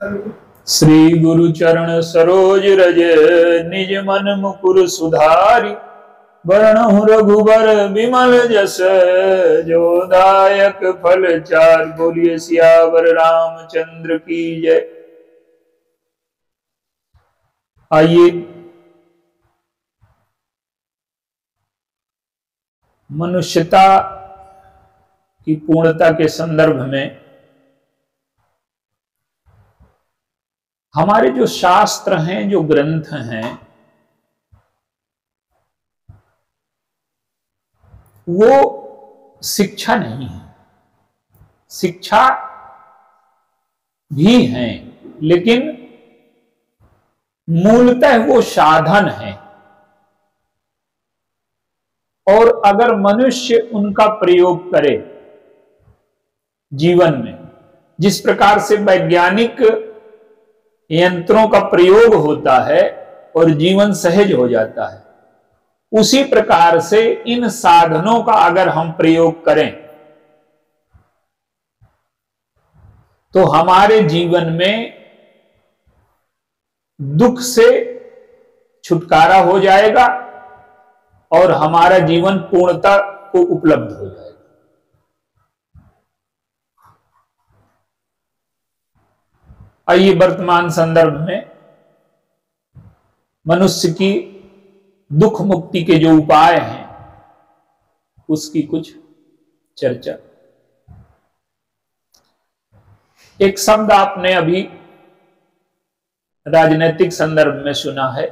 श्री गुरु चरण सरोज रज निज मन मुकुर सुधारी, वरणहु रघुबर विमल जस जो दायक फल चार। बोलिए सियावर रामचंद्र की जय। आइए मनुष्यता की पूर्णता के संदर्भ में हमारे जो शास्त्र हैं, जो ग्रंथ हैं, वो शिक्षा नहीं है। शिक्षा भी है, लेकिन मूलतः वो साधन है। और अगर मनुष्य उनका प्रयोग करे जीवन में, जिस प्रकार से वैज्ञानिक यंत्रों का प्रयोग होता है और जीवन सहज हो जाता है, उसी प्रकार से इन साधनों का अगर हम प्रयोग करें तो हमारे जीवन में दुख से छुटकारा हो जाएगा और हमारा जीवन पूर्णता को उपलब्ध हो जाएगा। आइए वर्तमान संदर्भ में मनुष्य की दुख मुक्ति के जो उपाय हैं उसकी कुछ चर्चा। एक शब्द आपने अभी राजनीतिक संदर्भ में सुना है,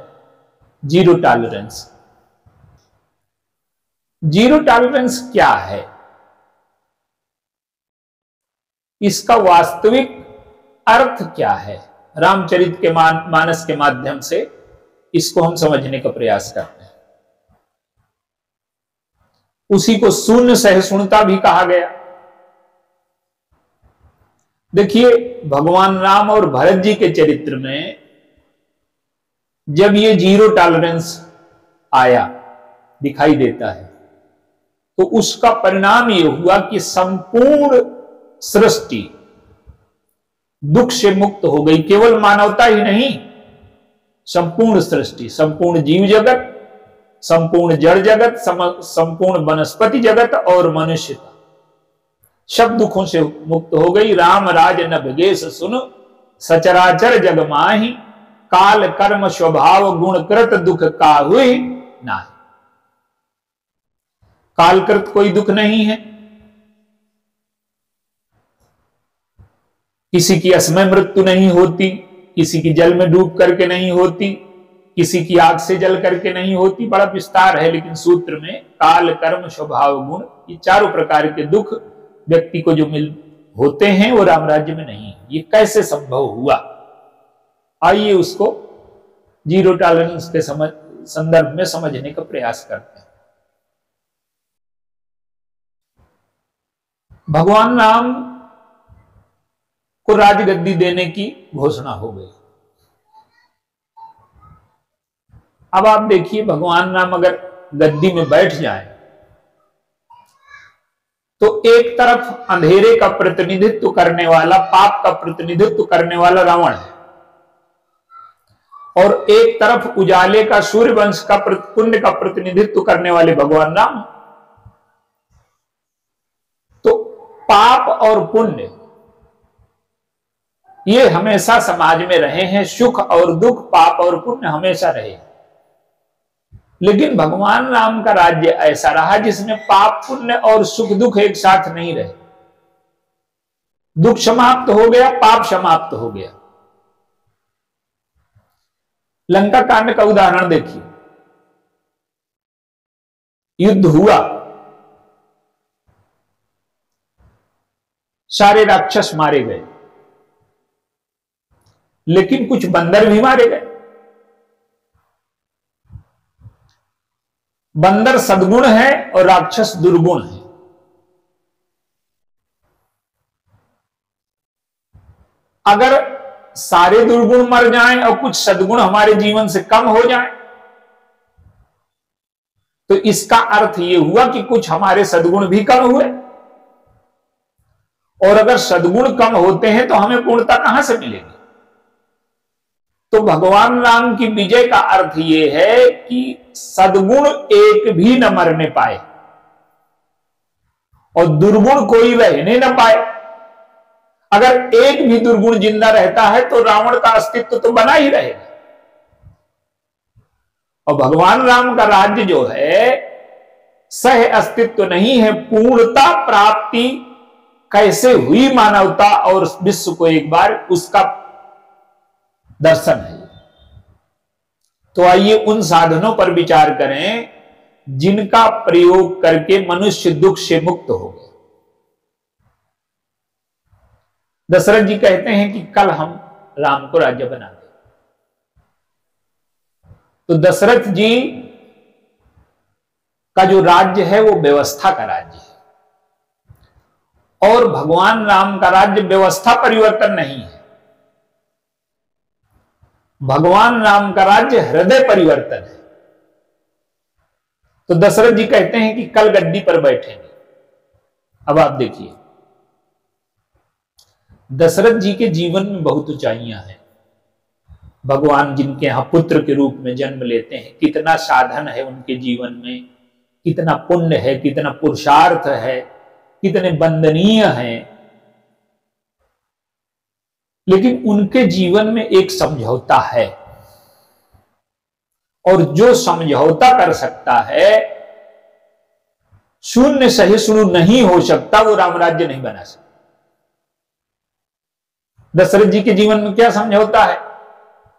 जीरो टॉलरेंस। जीरो टॉलरेंस क्या है? इसका वास्तविक अर्थ क्या है? रामचरित के मानस के माध्यम से इसको हम समझने का प्रयास करते हैं। उसी को शून्य सहिष्णुता भी कहा गया। देखिए, भगवान राम और भरत जी के चरित्र में जब ये जीरो टॉलरेंस आया, दिखाई देता है, तो उसका परिणाम यह हुआ कि संपूर्ण सृष्टि दुख से मुक्त हो गई। केवल मानवता ही नहीं, संपूर्ण सृष्टि, संपूर्ण जीव जगत, संपूर्ण जड़ जगत, संपूर्ण वनस्पति जगत और मनुष्यता सब दुखों से मुक्त हो गई। राम राज न भगेश सुन, सचराचर जग माहि, काल कर्म स्वभाव गुण कृत दुख काहुई नाहि। कालकृत कोई दुख नहीं है। किसी की असमय मृत्यु नहीं होती, किसी की जल में डूब करके नहीं होती, किसी की आग से जल करके नहीं होती। बड़ा विस्तार है, लेकिन सूत्र में काल कर्म स्वभाव गुण, ये चारों प्रकार के दुख व्यक्ति को जो होते हैं वो राम राज्य में नहीं है। ये कैसे संभव हुआ? आइए उसको जीरो टॉलरेंस के संदर्भ में समझने का प्रयास करते हैं। भगवान राम को राजगद्दी देने की घोषणा हो गई। अब आप देखिए, भगवान राम अगर गद्दी में बैठ जाए तो एक तरफ अंधेरे का प्रतिनिधित्व करने वाला, पाप का प्रतिनिधित्व करने वाला रावण है, और एक तरफ उजाले का, सूर्य वंश का, पुण्य का प्रतिनिधित्व करने वाले भगवान राम। तो पाप और पुण्य ये हमेशा समाज में रहे हैं। सुख और दुख, पाप और पुण्य हमेशा रहे। लेकिन भगवान राम का राज्य ऐसा रहा जिसमें पाप पुण्य और सुख दुख एक साथ नहीं रहे। दुख समाप्त हो गया, पाप समाप्त हो गया। लंका कांड का उदाहरण देखिए। युद्ध हुआ, सारे राक्षस मारे गए, लेकिन कुछ बंदर भी मारे गए। बंदर सद्गुण है और राक्षस दुर्गुण है। अगर सारे दुर्गुण मर जाएं और कुछ सद्गुण हमारे जीवन से कम हो जाएं, तो इसका अर्थ यह हुआ कि कुछ हमारे सद्गुण भी कम हुए। और अगर सद्गुण कम होते हैं तो हमें पूर्णता कहां से मिलेगी? तो भगवान राम की विजय का अर्थ यह है कि सद्गुण एक भी न मरने पाए और दुर्गुण कोई रहने न पाए। अगर एक भी दुर्गुण जिंदा रहता है तो रावण का अस्तित्व तो बना ही रहेगा। और भगवान राम का राज्य जो है सह अस्तित्व नहीं है, पूर्णता प्राप्ति कैसे हुई मानवता और विश्व को एक बार उसका दर्शन है। तो आइए उन साधनों पर विचार करें जिनका प्रयोग करके मनुष्य दुख से मुक्त हो गया। दशरथ जी कहते हैं कि कल हम राम को राज्य बना दें। तो दशरथ जी का जो राज्य है वो व्यवस्था का राज्य है और भगवान राम का राज्य व्यवस्था परिवर्तन नहीं है। भगवान राम का राज्य हृदय परिवर्तन है। तो दशरथ जी कहते हैं कि कल गद्दी पर बैठेंगे। अब आप देखिए दशरथ जी के जीवन में बहुत ऊंचाइयां हैं। भगवान जिनके यहां पुत्र के रूप में जन्म लेते हैं, कितना साधन है उनके जीवन में, कितना पुण्य है, कितना पुरुषार्थ है, कितने वंदनीय हैं। लेकिन उनके जीवन में एक समझौता है और जो समझौता कर सकता है, शून्य सहिष्णु नहीं हो सकता, वो रामराज्य नहीं बना सकता। दशरथ जी के जीवन में क्या समझौता है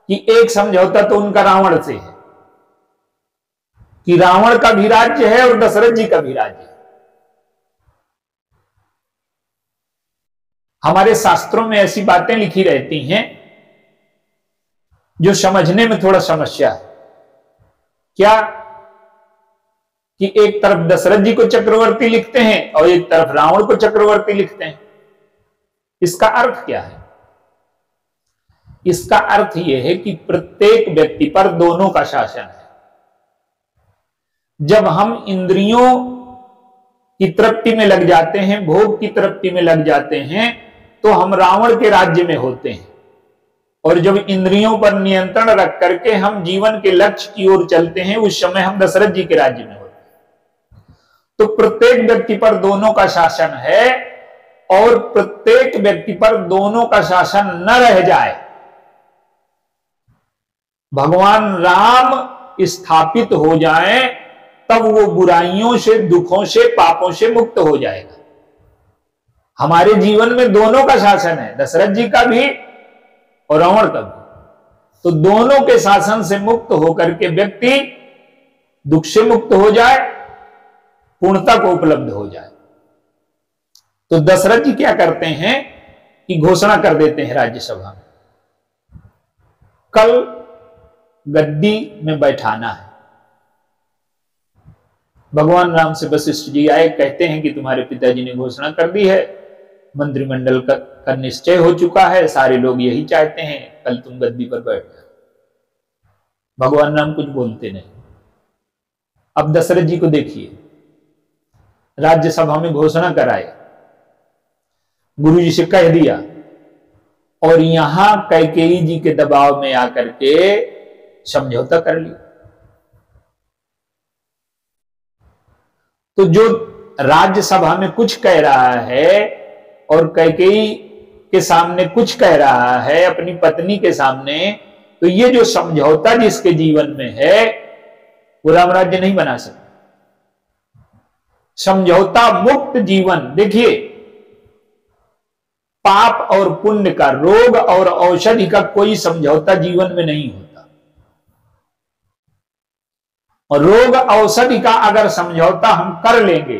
कि एक समझौता तो उनका रावण से है कि रावण का भी राज्य है और दशरथ जी का भी राज्य है। हमारे शास्त्रों में ऐसी बातें लिखी रहती हैं जो समझने में थोड़ा समस्या है। क्या कि एक तरफ दशरथ जी को चक्रवर्ती लिखते हैं और एक तरफ रावण को चक्रवर्ती लिखते हैं। इसका अर्थ क्या है? इसका अर्थ यह है कि प्रत्येक व्यक्ति पर दोनों का शासन है। जब हम इंद्रियों की तृप्ति में लग जाते हैं, भोग की तृप्ति में लग जाते हैं, तो हम रावण के राज्य में होते हैं। और जब इंद्रियों पर नियंत्रण रख करके हम जीवन के लक्ष्य की ओर चलते हैं, उस समय हम दशरथ जी के राज्य में होते हैं। तो प्रत्येक व्यक्ति पर दोनों का शासन है और प्रत्येक व्यक्ति पर दोनों का शासन न रह जाए, भगवान राम स्थापित हो जाएं, तब वो बुराइयों से, दुखों से, पापों से मुक्त हो जाएगा। हमारे जीवन में दोनों का शासन है, दशरथ जी का भी और रावण का भी। तो दोनों के शासन से मुक्त होकर के व्यक्ति दुख से मुक्त हो जाए, पूर्णता को उपलब्ध हो जाए। तो दशरथ जी क्या करते हैं कि घोषणा कर देते हैं राज्यसभा में, कल गद्दी में बैठाना है। भगवान राम से वशिष्ठ जी आए, कहते हैं कि तुम्हारे पिताजी ने घोषणा कर दी है, मंत्रिमंडल का निश्चय हो चुका है, सारे लोग यही चाहते हैं, कल तुम गद्दी पर बैठ जाओ। भगवान राम कुछ बोलते नहीं। अब दशरथ जी को देखिए, राज्यसभा में घोषणा कराए, गुरु जी से कह दिया और यहां कैकेयी जी के दबाव में आकर के समझौता कर लिया। तो जो राज्यसभा में कुछ कह रहा है और कैकेयी के सामने कुछ कह रहा है, अपनी पत्नी के सामने, तो ये जो समझौता जिसके जीवन में है वो राम राज्य नहीं बना सकता। समझौता मुक्त जीवन, देखिए पाप और पुण्य का, रोग और औषधि का कोई समझौता जीवन में नहीं होता। और रोग औषधि का अगर समझौता हम कर लेंगे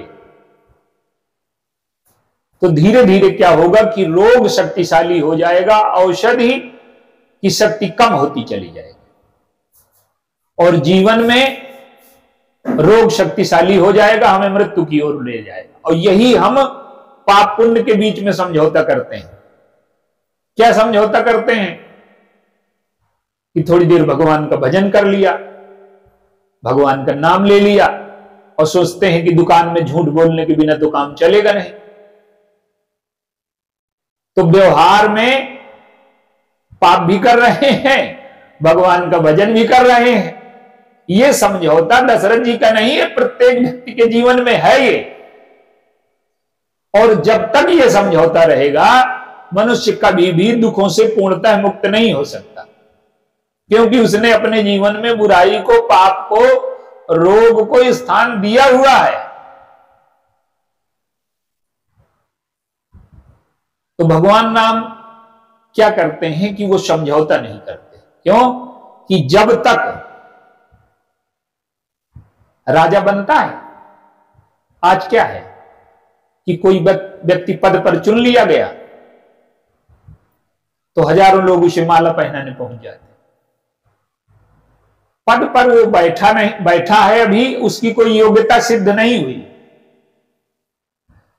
तो धीरे धीरे क्या होगा कि रोग शक्तिशाली हो जाएगा, औषधि की शक्ति कम होती चली जाएगी और जीवन में रोग शक्तिशाली हो जाएगा, हमें मृत्यु की ओर ले जाएगा। और यही हम पाप पुण्य के बीच में समझौता करते हैं। क्या समझौता करते हैं कि थोड़ी देर भगवान का भजन कर लिया, भगवान का नाम ले लिया और सोचते हैं कि दुकान में झूठ बोलने के बिना तो काम चलेगा नहीं। तो व्यवहार में पाप भी कर रहे हैं भगवान का भजन भी कर रहे हैं। ये समझौता दशरथ जी का नहीं है, प्रत्येक व्यक्ति के जीवन में है ये। और जब तक ये समझौता रहेगा, मनुष्य कभी भी दुखों से पूर्णतः मुक्त नहीं हो सकता, क्योंकि उसने अपने जीवन में बुराई को, पाप को, रोग को स्थान दिया हुआ है। तो भगवान राम क्या करते हैं कि वो समझौता नहीं करते। क्यों? कि जब तक राजा बनता है, आज क्या है कि कोई व्यक्ति पद पर चुन लिया गया तो हजारों लोग उसे माला पहनाने पहुंच जाते। पद पर वो बैठा है, अभी उसकी कोई योग्यता सिद्ध नहीं हुई।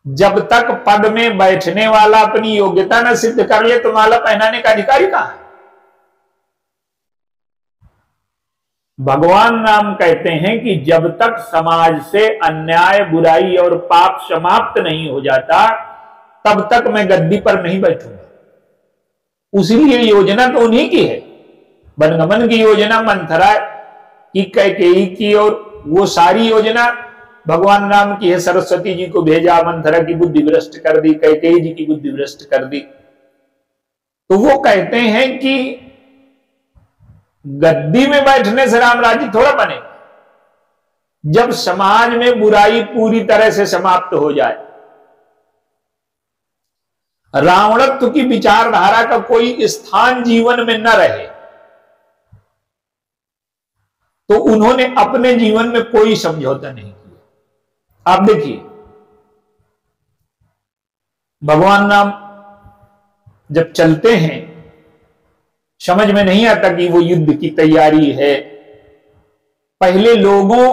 जब तक पद में बैठने वाला अपनी योग्यता न सिद्ध कर ले तो माला पहनाने का अधिकारी कहां है? भगवान राम कहते हैं कि जब तक समाज से अन्याय, बुराई और पाप समाप्त नहीं हो जाता, तब तक मैं गद्दी पर नहीं बैठूंगा। उसीलिए योजना तो उन्हीं की है। वनगमन की योजना मंथरा की, कैकेयी की, और वो सारी योजना भगवान राम की है। सरस्वती जी को भेजा, मंथरा की बुद्धि भ्रष्ट कर दी, कैकेयी जी की बुद्धि भ्रष्ट कर दी। तो वो कहते हैं कि गद्दी में बैठने से राम राज्य थोड़ा बनेगा। जब समाज में बुराई पूरी तरह से समाप्त हो जाए, रावणत्व की विचारधारा का कोई स्थान जीवन में न रहे, तो उन्होंने अपने जीवन में कोई समझौता नहीं किया। आप देखिए, भगवान राम जब चलते हैं, समझ में नहीं आता कि वो युद्ध की तैयारी है। पहले लोगों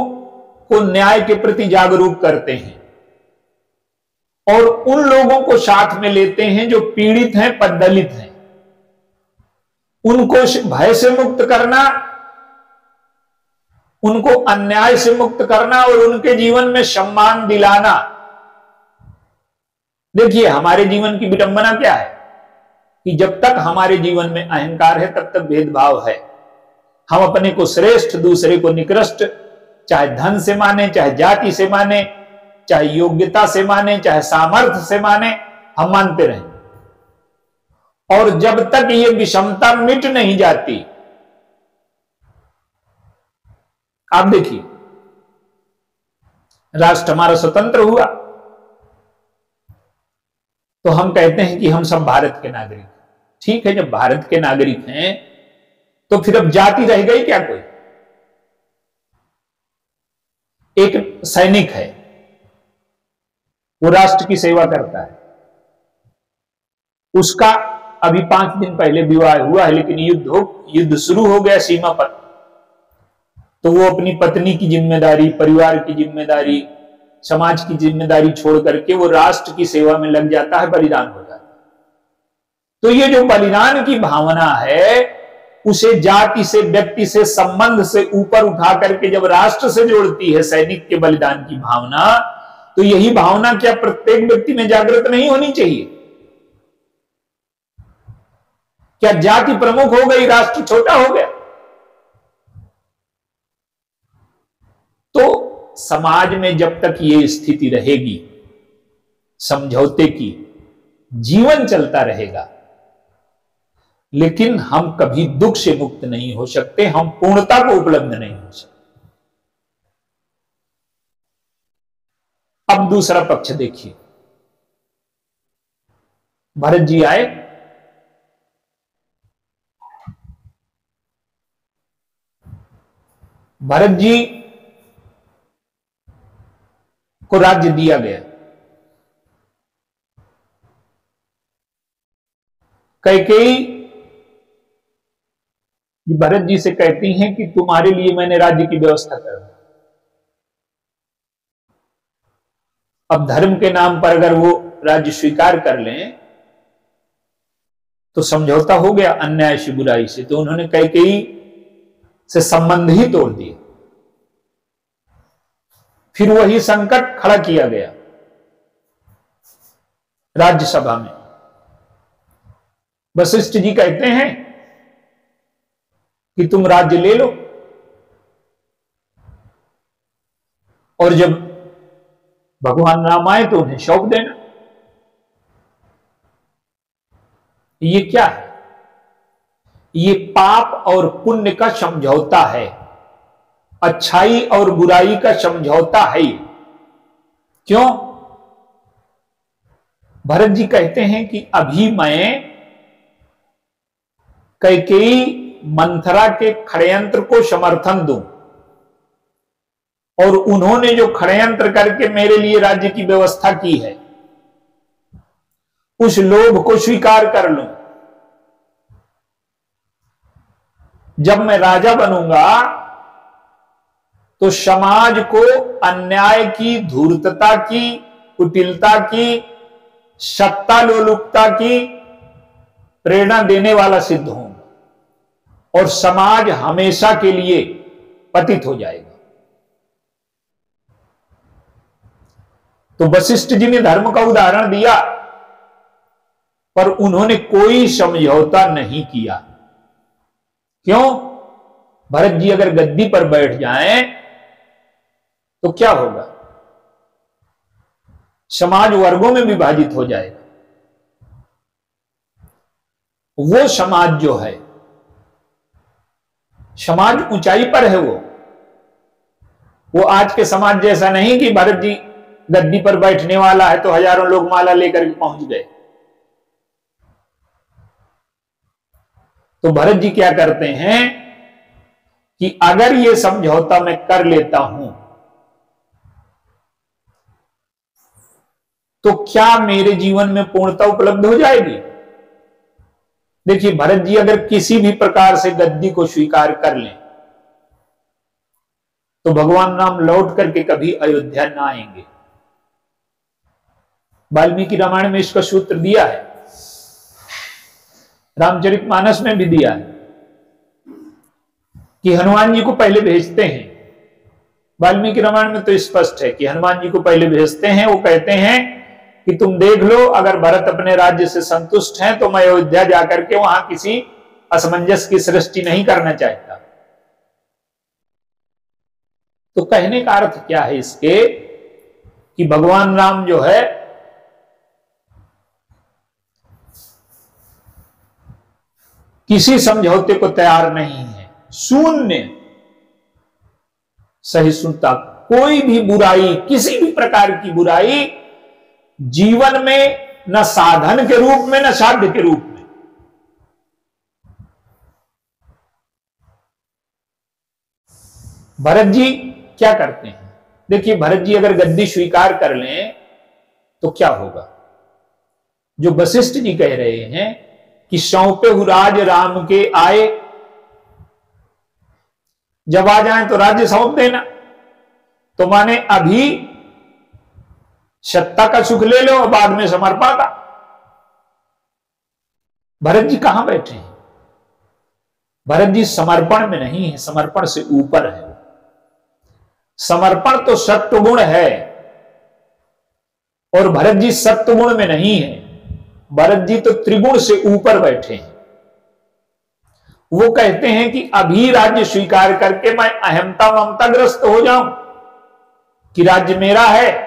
को न्याय के प्रति जागरूक करते हैं और उन लोगों को साथ में लेते हैं जो पीड़ित हैं, दलित हैं। उनको भय से मुक्त करना, उनको अन्याय से मुक्त करना और उनके जीवन में सम्मान दिलाना। देखिए, हमारे जीवन की विडंबना क्या है कि जब तक हमारे जीवन में अहंकार है, तब तक भेदभाव है। हम अपने को श्रेष्ठ, दूसरे को निकृष्ट, चाहे धन से माने, चाहे जाति से माने, चाहे योग्यता से माने, चाहे सामर्थ्य से माने, हम मानते रहें। और जब तक ये विषमता मिट नहीं जाती, आप देखिए, राष्ट्र हमारा स्वतंत्र हुआ तो हम कहते हैं कि हम सब भारत के नागरिक। ठीक है, जब भारत के नागरिक हैं तो फिर अब जाति रह गई क्या? कोई एक सैनिक है, वो राष्ट्र की सेवा करता है, उसका अभी 5 दिन पहले विवाह हुआ है, लेकिन युद्ध शुरू हो गया सीमा पर, तो वो अपनी पत्नी की जिम्मेदारी, परिवार की जिम्मेदारी, समाज की जिम्मेदारी छोड़ करके वो राष्ट्र की सेवा में लग जाता है, बलिदान हो जाता है। तो ये जो बलिदान की भावना है, उसे जाति से, व्यक्ति से, संबंध से ऊपर उठा करके जब राष्ट्र से जोड़ती है सैनिक के बलिदान की भावना, तो यही भावना क्या प्रत्येक व्यक्ति में जागृत नहीं होनी चाहिए? क्या जाति प्रमुख हो गई, राष्ट्र छोटा हो गया? तो समाज में जब तक ये स्थिति रहेगी, समझौते की, जीवन चलता रहेगा, लेकिन हम कभी दुख से मुक्त नहीं हो सकते, हम पूर्णता को उपलब्ध नहीं हो सकते। अब दूसरा पक्ष देखिए, भरत जी आए, भरत जी को राज्य दिया गया। कैकेयी भरत जी से कहती हैं कि तुम्हारे लिए मैंने राज्य की व्यवस्था कर दी। अब धर्म के नाम पर अगर वो राज्य स्वीकार कर लें तो समझौता हो गया अन्याय से, बुराई से। तो उन्होंने कैकेयी से संबंध ही तोड़ दिए। फिर वही संकट खड़ा किया गया राज्यसभा में। वशिष्ठ जी कहते हैं कि तुम राज्य ले लो, और जब भगवान राम आए तो उन्हें सौंप देना। ये क्या है? ये पाप और पुण्य का समझौता है, अच्छाई और बुराई का समझौता है। क्यों? भरत जी कहते हैं कि अभी मैं कैकेयी मंथरा के षड्यंत्र को समर्थन दूं, और उन्होंने जो षड्यंत्र करके मेरे लिए राज्य की व्यवस्था की है, उस लोभ को स्वीकार कर लूं। जब मैं राजा बनूंगा तो समाज को अन्याय की, धूर्तता की, कुटिलता की, सत्ता लोलुपता की प्रेरणा देने वाला सिद्ध होगा, और समाज हमेशा के लिए पतित हो जाएगा। तो वशिष्ठ जी ने धर्म का उदाहरण दिया, पर उन्होंने कोई समझौता नहीं किया। क्यों? भरत जी अगर गद्दी पर बैठ जाएं तो क्या होगा? समाज वर्गों में विभाजित हो जाएगा। वो समाज जो है, समाज ऊंचाई पर है, वो आज के समाज जैसा नहीं कि भरत जी गद्दी पर बैठने वाला है तो हजारों लोग माला लेकर के पहुंच गए। तो भरत जी क्या करते हैं कि अगर ये समझौता मैं कर लेता हूं तो क्या मेरे जीवन में पूर्णता उपलब्ध हो जाएगी? देखिए, भरत जी अगर किसी भी प्रकार से गद्दी को स्वीकार कर लें तो भगवान राम लौट करके कभी अयोध्या ना आएंगे। वाल्मीकि रामायण में इसका सूत्र दिया है, रामचरितमानस में भी दिया है कि हनुमान जी को पहले भेजते हैं। वाल्मीकि रामायण में तो स्पष्ट है कि हनुमान जी को पहले भेजते हैं। वो कहते हैं कि तुम देख लो, अगर भरत अपने राज्य से संतुष्ट हैं तो मैं अयोध्या जाकर के वहां किसी असमंजस की सृष्टि नहीं करना चाहता। तो कहने का अर्थ क्या है इसके कि भगवान राम जो है किसी समझौते को तैयार नहीं है, शून्य सहिष्णुता। कोई भी बुराई, किसी भी प्रकार की बुराई जीवन में न साधन के रूप में न साध्य के रूप में। भरत जी क्या करते हैं? देखिए, भरत जी अगर गद्दी स्वीकार कर लें तो क्या होगा? जो वशिष्ठ जी कह रहे हैं कि सौंपे राज राम के आए, जब आ जाए तो राज्य सौंप देना, तो माने अभी सत्ता का सुख ले लो और बाद में समर्पण का। भरत जी कहां बैठे हैं? भरत जी समर्पण में नहीं है, समर्पण से ऊपर है। समर्पण तो सत्वगुण है और भरत जी सत्वगुण में नहीं है। भरत जी तो त्रिगुण से ऊपर बैठे हैं। वो कहते हैं कि अभी राज्य स्वीकार करके मैं अहमता ममता ग्रस्त हो जाऊं कि राज्य मेरा है,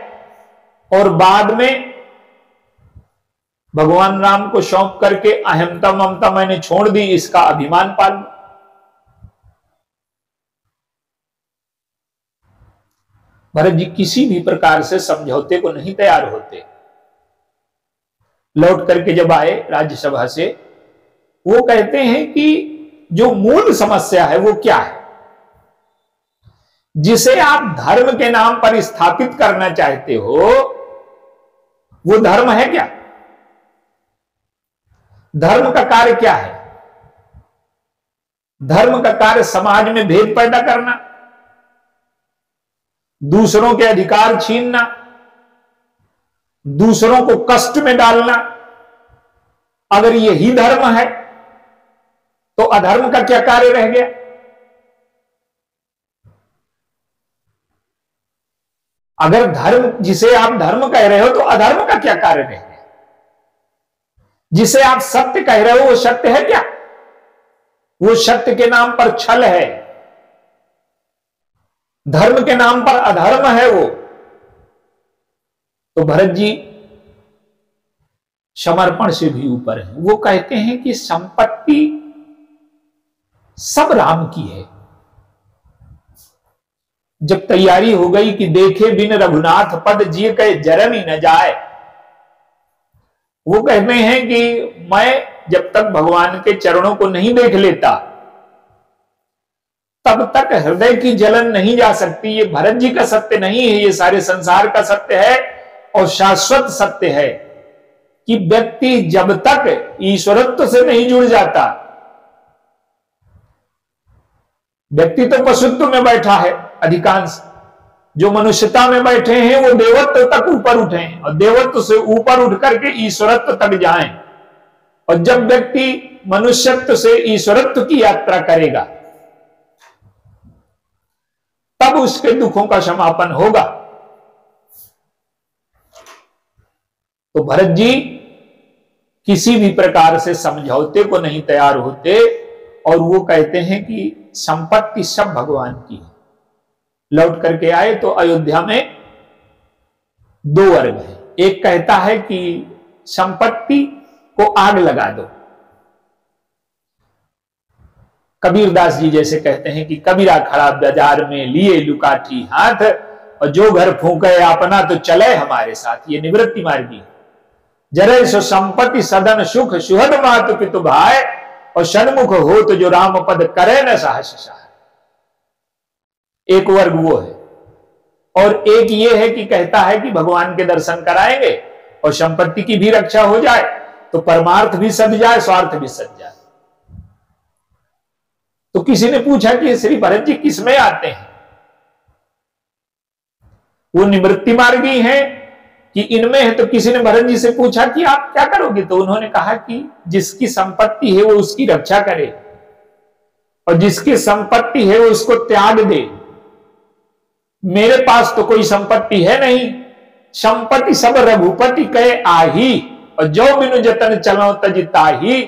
और बाद में भगवान राम को सौंप करके अहमता ममता मैंने छोड़ दी, इसका अभिमान पाल लूं। भरत जी किसी भी प्रकार से समझौते को नहीं तैयार होते। लौट करके जब आए राज्यसभा से, वो कहते हैं कि जो मूल समस्या है वो क्या है, जिसे आप धर्म के नाम पर स्थापित करना चाहते हो, वो धर्म है क्या? धर्म का कार्य क्या है? धर्म का कार्य समाज में भेद पैदा करना, दूसरों के अधिकार छीनना, दूसरों को कष्ट में डालना। अगर यही धर्म है तो अधर्म का क्या कार्य रह गया? अगर धर्म, जिसे आप धर्म कह रहे हो, तो अधर्म का क्या कार्य रह गया? जिसे आप सत्य कह रहे हो वो सत्य है क्या? वो सत्य के नाम पर छल है, धर्म के नाम पर अधर्म है वो। तो भरत जी समर्पण से भी ऊपर है। वो कहते हैं कि संपत्ति सब राम की है। जब तैयारी हो गई कि देखे बिन रघुनाथ पद जिए कहे जरम ही न जाए, वो कहते हैं कि मैं जब तक भगवान के चरणों को नहीं देख लेता तब तक हृदय की जलन नहीं जा सकती। ये भरत जी का सत्य नहीं है, ये सारे संसार का सत्य है और शाश्वत सत्य है कि व्यक्ति जब तक ईश्वरत्व से नहीं जुड़ जाता, व्यक्ति तो पशुत्व में बैठा है, अधिकांश जो मनुष्यता में बैठे हैं वो देवत्व तक ऊपर उठे और देवत्व से ऊपर उठ करके ईश्वरत्व तक जाएं। और जब व्यक्ति मनुष्यत्व से ईश्वरत्व की यात्रा करेगा तब उसके दुखों का समापन होगा। तो भरत जी किसी भी प्रकार से समझौते को नहीं तैयार होते और वो कहते हैं कि संपत्ति सब भगवान की है। लौट करके आए तो अयोध्या में दो वर्ग है। एक कहता है कि संपत्ति को आग लगा दो, कबीरदास जी जैसे कहते हैं कि कबीरा खड़ा बाजार में लिए लुकाठी हाथ और जो घर फूंके अपना तो चले हमारे साथ। ये निवृत्ति मार्गी है। जरे सो संपत्ति सदन सुख सुहद मातु पितु भाई और सन्मुख हो तो जो राम पद करे न साहस साह। एक वर्ग वो है। और एक ये है कि कहता है कि भगवान के दर्शन कराएंगे और संपत्ति की भी रक्षा हो जाए तो परमार्थ भी सध जाए, स्वार्थ भी सध जाए। तो किसी ने पूछा कि श्री भरत जी किसमें आते हैं? वो निवृत्ति मार्गी हैं कि इनमें है? तो किसी ने भरत जी से पूछा कि आप क्या करोगे? तो उन्होंने कहा कि जिसकी संपत्ति है वो उसकी रक्षा करे और जिसकी संपत्ति है वो उसको त्याग दे। मेरे पास तो कोई संपत्ति है नहीं, संपत्ति सब रघुपति कहे आही और जो बिनु जतन चलो तज ताही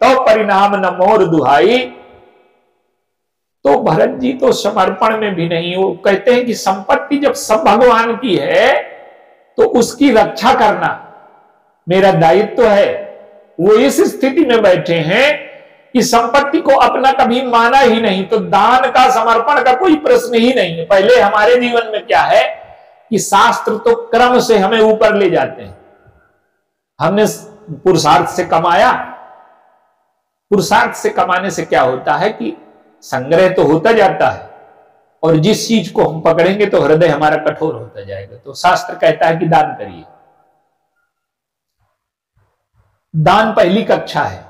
तो परिणाम न मोर दुहाई। तो भरत जी तो समर्पण में भी नहीं। वो कहते हैं कि संपत्ति जब सब भगवान की है तो उसकी रक्षा करना मेरा दायित्व है। वो इस स्थिति में बैठे हैं कि संपत्ति को अपना कभी माना ही नहीं, तो दान का समर्पण का कोई प्रश्न ही नहीं है। पहले हमारे जीवन में क्या है कि शास्त्र तो क्रम से हमें ऊपर ले जाते हैं। हमने पुरुषार्थ से कमाया, पुरुषार्थ से कमाने से क्या होता है कि संग्रह तो होता जाता है और जिस चीज को हम पकड़ेंगे तो हृदय हमारा कठोर होता जाएगा। तो शास्त्र कहता है कि दान करिए। दान पहली कक्षा है,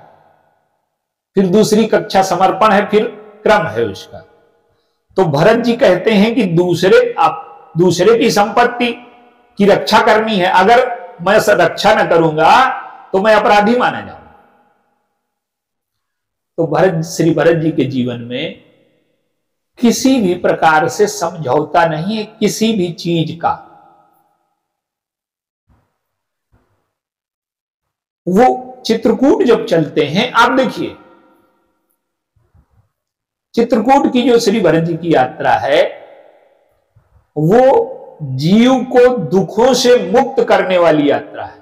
फिर दूसरी कक्षा समर्पण है, फिर क्रम है उसका। तो भरत जी कहते हैं कि दूसरे की संपत्ति की रक्षा करनी है। अगर मैं रक्षा न करूंगा तो मैं अपराधी माना जाऊंगा। तो श्री भरत जी के जीवन में किसी भी प्रकार से समझौता नहीं है किसी भी चीज का। वो चित्रकूट जब चलते हैं, आप देखिए चित्रकूट की जो श्री भरत जी की यात्रा है वो जीव को दुखों से मुक्त करने वाली यात्रा है।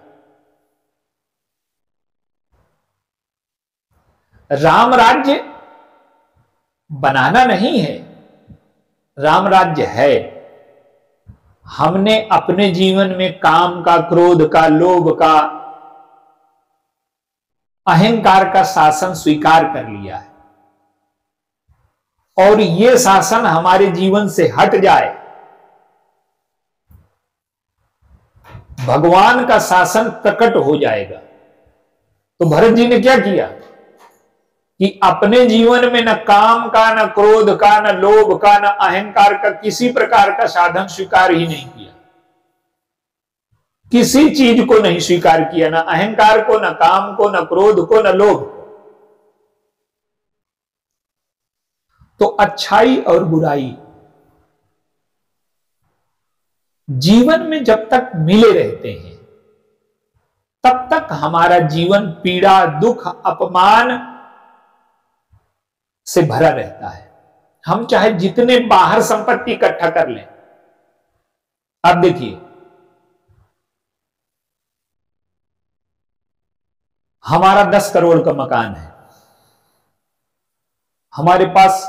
राम राज्य बनाना नहीं है, राम राज्य है। हमने अपने जीवन में काम का, क्रोध का, लोभ का, अहंकार का शासन स्वीकार कर लिया है और यह शासन हमारे जीवन से हट जाए, भगवान का शासन प्रकट हो जाएगा। तो भरत जी ने क्या किया कि अपने जीवन में न काम का, न क्रोध का, न लोभ का, न अहंकार का किसी प्रकार का साधन स्वीकार ही नहीं किया। किसी चीज को नहीं स्वीकार किया, न अहंकार को, न काम को, न क्रोध को, न लोभ। तो अच्छाई और बुराई जीवन में जब तक मिले रहते हैं तब तक हमारा जीवन पीड़ा, दुख, अपमान से भरा रहता है। हम चाहे जितने बाहर संपत्ति इकट्ठा कर लें, आप देखिए हमारा 10 करोड़ का मकान है, हमारे पास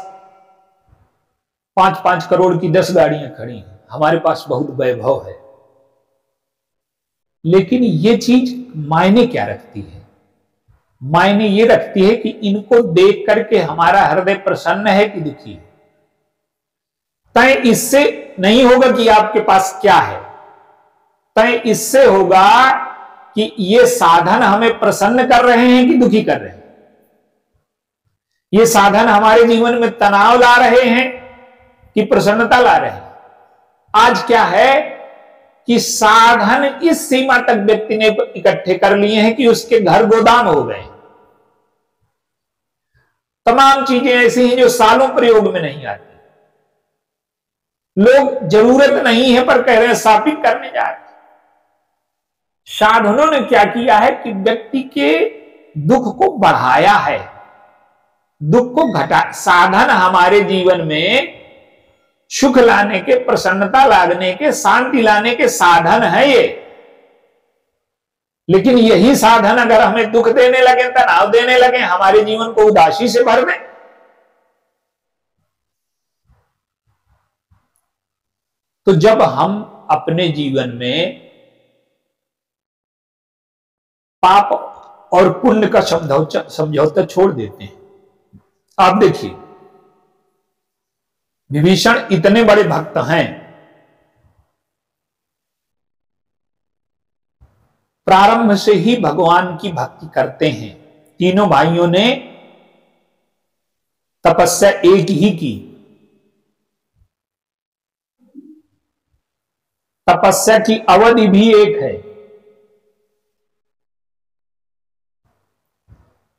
5-5 करोड़ की 10 गाड़ियां खड़ी हैं, हमारे पास बहुत वैभव है, लेकिन ये चीज मायने क्या रखती है? मायने ये रखती है कि इनको देख करके हमारा हृदय प्रसन्न है कि दुखी है। तय इससे नहीं होगा कि आपके पास क्या है, तय इससे होगा कि ये साधन हमें प्रसन्न कर रहे हैं कि दुखी कर रहे हैं। ये साधन हमारे जीवन में तनाव ला रहे हैं कि प्रसन्नता ला रहे हैं। आज क्या है कि साधन इस सीमा तक व्यक्ति ने इकट्ठे कर लिए हैं कि उसके घर गोदाम हो गए। तमाम चीजें ऐसी हैं जो सालों प्रयोग में नहीं आती। लोग जरूरत नहीं है पर कह रहे हैं शॉपिंग करने जा रहे हैं। साधनों ने क्या किया है कि व्यक्ति के दुख को बढ़ाया है, दुख को घटा। साधन हमारे जीवन में सुख लाने के, प्रसन्नता लाने के, शांति लाने के साधन है ये, लेकिन यही साधन अगर हमें दुख देने लगे, तनाव देने लगे, हमारे जीवन को उदासी से भर दें, तो जब हम अपने जीवन में पाप और पुण्य का समझौता छोड़ देते हैं। आप देखिए विभीषण इतने बड़े भक्त हैं, प्रारंभ से ही भगवान की भक्ति करते हैं। तीनों भाइयों ने तपस्या एक ही की, तपस्या की अवधि भी एक है,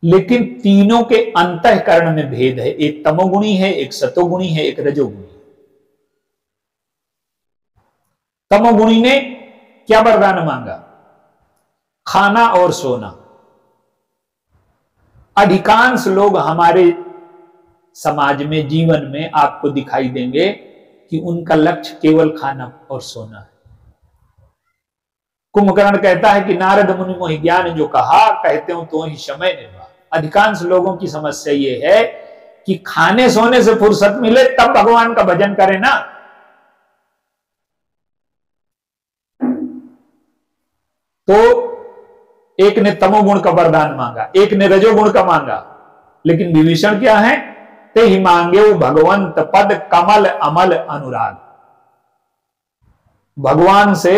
लेकिन तीनों के अंतःकरण में भेद है। एक तमोगुणी है, एक सतोगुणी है, एक रजोगुणी। तमोगुणी ने क्या वरदान मांगा? खाना और सोना। अधिकांश लोग हमारे समाज में, जीवन में आपको दिखाई देंगे कि उनका लक्ष्य केवल खाना और सोना है। कुंभकर्ण कहता है कि नारद मुनि मोहि ज्ञान जो कहा, कहते हो तो ही समय निर्वाह। अधिकांश लोगों की समस्या यह है कि खाने सोने से फुर्सत मिले तब भगवान का भजन करें ना। तो एक ने तमोगुण का वरदान मांगा, एक ने रजोगुण का मांगा, लेकिन विभीषण क्या है? ते ही मांगे वो भगवंत पद कमल अमल अनुराग। भगवान से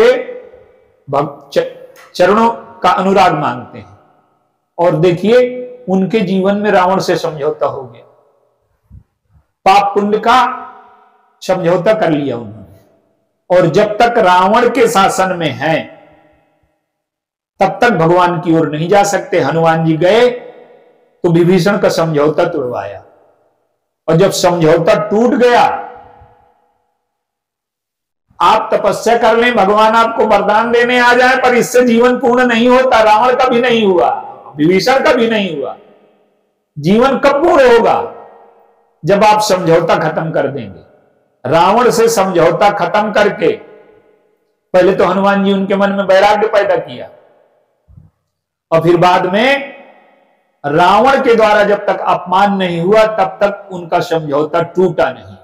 चरणों का अनुराग मांगते हैं। और देखिए उनके जीवन में रावण से समझौता हो गया, पाप पुण्य का समझौता कर लिया उन्होंने। और जब तक रावण के शासन में हैं तब तक भगवान की ओर नहीं जा सकते। हनुमान जी गए तो विभीषण का समझौता तोड़वाया, और जब समझौता टूट गया, आप तपस्या कर लें, भगवान आपको वरदान देने आ जाए, पर इससे जीवन पूर्ण नहीं होता। रावण का भी नहीं हुआ, विभीषण का भी नहीं हुआ। जीवन कब पूर्ण होगा? जब आप समझौता खत्म कर देंगे। रावण से समझौता खत्म करके पहले तो हनुमान जी उनके मन में वैराग्य पैदा किया, और फिर बाद में रावण के द्वारा जब तक अपमान नहीं हुआ तब तक उनका समझौता टूटा नहीं।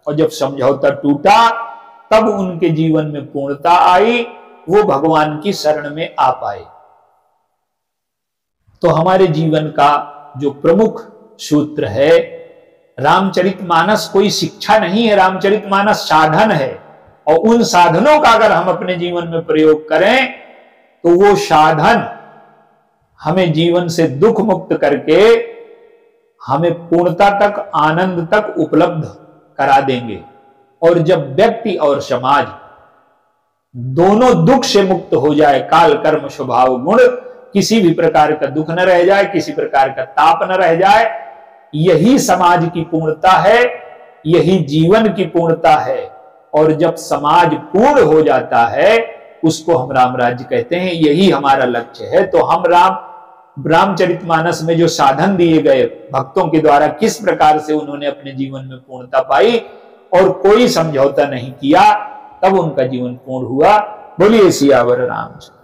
और जब समझौता टूटा तब उनके जीवन में पूर्णता आई, वो भगवान की शरण में आ पाए। तो हमारे जीवन का जो प्रमुख सूत्र है, रामचरितमानस कोई शिक्षा नहीं है, रामचरितमानस साधन है। और उन साधनों का अगर हम अपने जीवन में प्रयोग करें तो वो साधन हमें जीवन से दुख मुक्त करके हमें पूर्णता तक, आनंद तक उपलब्ध करा देंगे। और जब व्यक्ति और समाज दोनों दुख से मुक्त हो जाए, काल कर्म स्वभाव गुण, किसी भी प्रकार का दुख न रह जाए, किसी प्रकार का ताप न रह जाए, यही समाज की पूर्णता है, यही जीवन की पूर्णता है। और जब समाज पूर्ण हो जाता है उसको हम राम राज्य कहते हैं, यही हमारा लक्ष्य है। तो हम राम रामचरितमानस में जो साधन दिए गए भक्तों के द्वारा, किस प्रकार से उन्होंने अपने जीवन में पूर्णता पाई और कोई समझौता नहीं किया, तब उनका जीवन पूर्ण हुआ। बोलिए सियावर रामचंद्र।